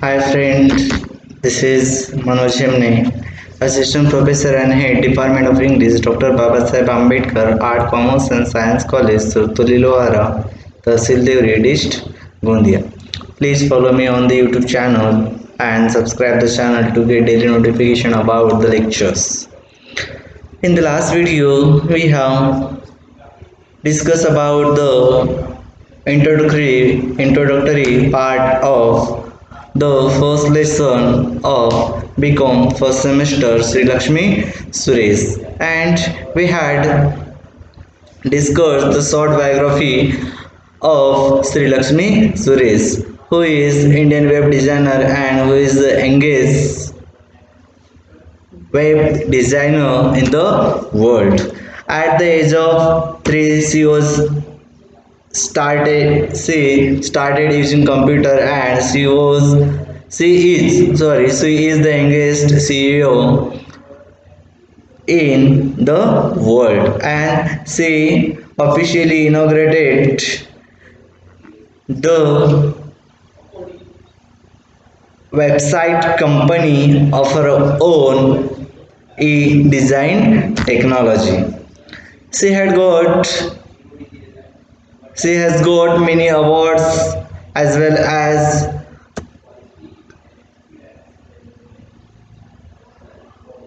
Hi friend, this is Manoj Hemne, Assistant Professor and Head Department of English, Dr. Babasaheb Ambedkar, Art, Commerce and Science College, Tulilowara, Tahsil Devri, Dist, Gondia. Please follow me on the YouTube channel and subscribe the channel to get daily notification about the lectures. In the last video, we have discussed about the introductory part of the first lesson of BCom first semester Sri Lakshmi Suresh, and we had discussed the short biography of Sri Lakshmi Suresh, who is Indian web designer and who is the engaged web designer in the world. At the age of 3, she started using computer, and she is the youngest CEO in the world, and she officially inaugurated the website company of her own, e-design technology. She had got she has got many awards as well as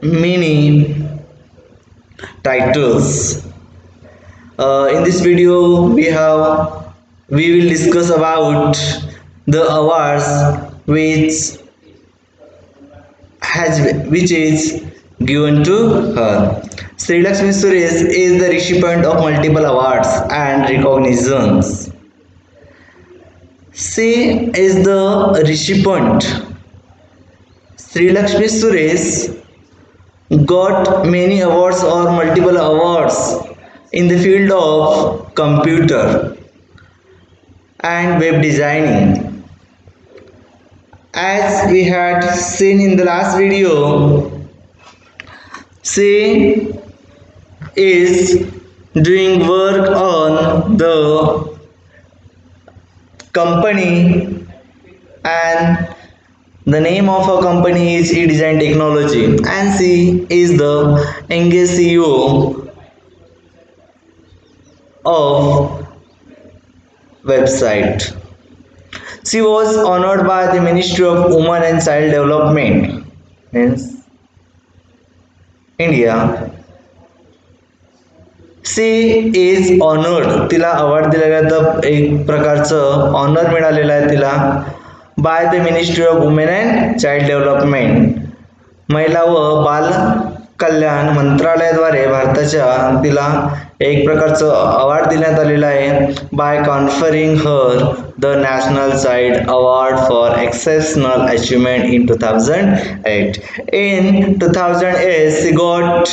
many titles. In this video, we will discuss about the awards which which is given to her. Sri Lakshmi Suresh is the recipient of multiple awards and recognitions. She is the recipient. Sri Lakshmi Suresh got many awards or multiple awards in the field of computer and web designing. As we had seen in the last video, she is doing work on the company, and the name of her company is eDesign Technology, and she is the youngest CEO of website. She was honored by the Ministry of Women and Child Development, means India. She is honoured, तिला award दिला गेला, एक प्रकारचं honour मिळालेलं आहे तिला by the ministry of women and child development, महिला व बाल कल्याण मंत्रालयाद्वारे भारताच्या तिला एक प्रकारचं अवॉर्ड देण्यात आलेला आहे by conferring her the national child award for exceptional achievement in 2008. In 2008 she got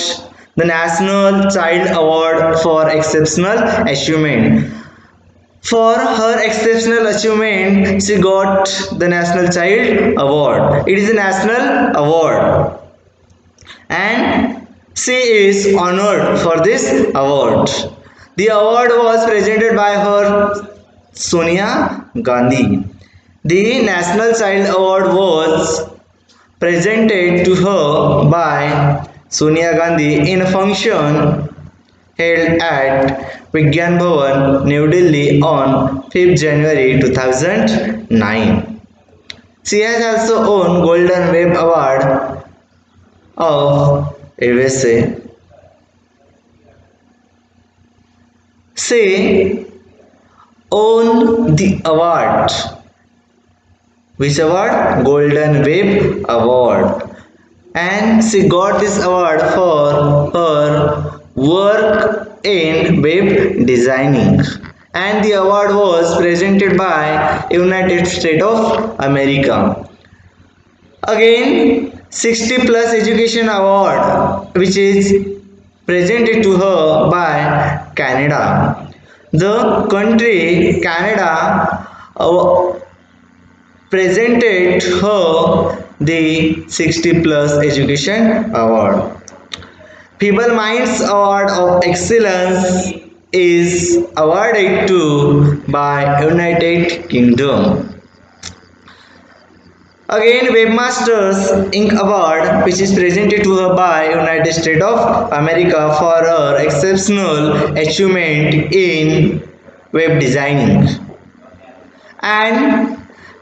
the National Child Award for Exceptional Achievement. For her exceptional achievement, she got the National Child Award. It is a national award, and she is honored for this award. The award was presented by her Sonia Gandhi. The National Child Award was presented to her by Sonia Gandhi in a function held at Vigyan Bhavan, New Delhi on 5th January 2009. She has also won Golden Web Award of USA. She won the award. Which award? Golden Web Award. And she got this award for her work in web designing, and the award was presented by United States of America. Again, 60 plus education award which is presented to her by Canada. The country Canada presented her the 60 plus education award. Feeble Minds Award of Excellence is awarded to by United Kingdom. Again, Webmasters Inc. Award, which is presented to her by United States of America for her exceptional achievement in web designing. And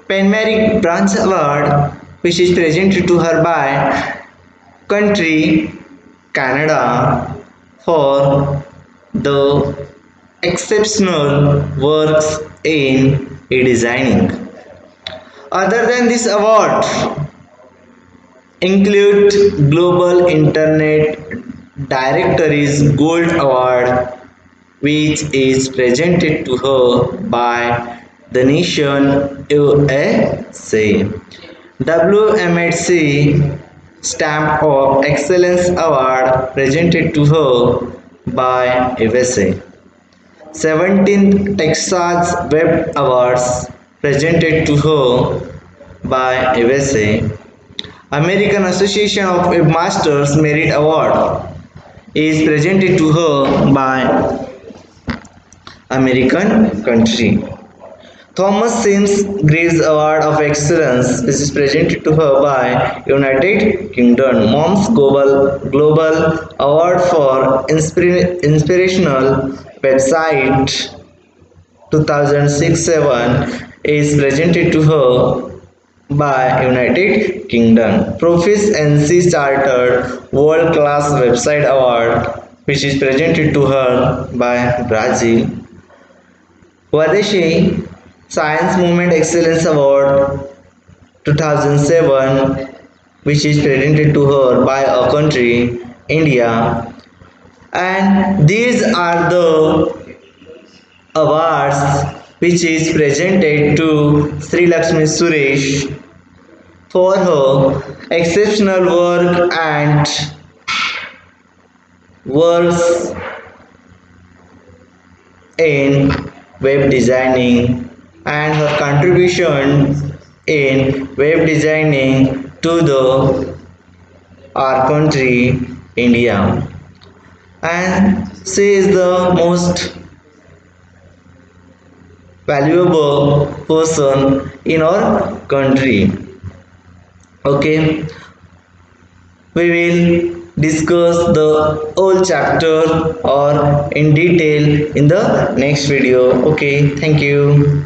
Penmeric Branch Award, which is presented to her by country Canada for the exceptional works in e-designing. Other than this award include Global Internet Directories Gold Award, which is presented to her by the nation USA. WMHC Stamp of Excellence Award presented to her by USA. 17th Texas Web Awards presented to her by USA. American Association of Webmasters Merit Award is presented to her by American country. Thomas Sims Graves Award of Excellence, which is presented to her by United Kingdom. Mom's Global Award for Inspirational Website 2006-7 is presented to her by United Kingdom. Profis NC Chartered World Class Website Award, which is presented to her by Brazil. Swadeshi Science Movement Excellence Award 2007, which is presented to her by a country, India. And these are the awards which is presented to Sri Lakshmi Suresh for her exceptional work and works in web designing and her contribution in web designing to the our country India, and she is the most valuable person in our country. Okay, we will discuss the whole chapter or in detail in the next video. Okay, thank you.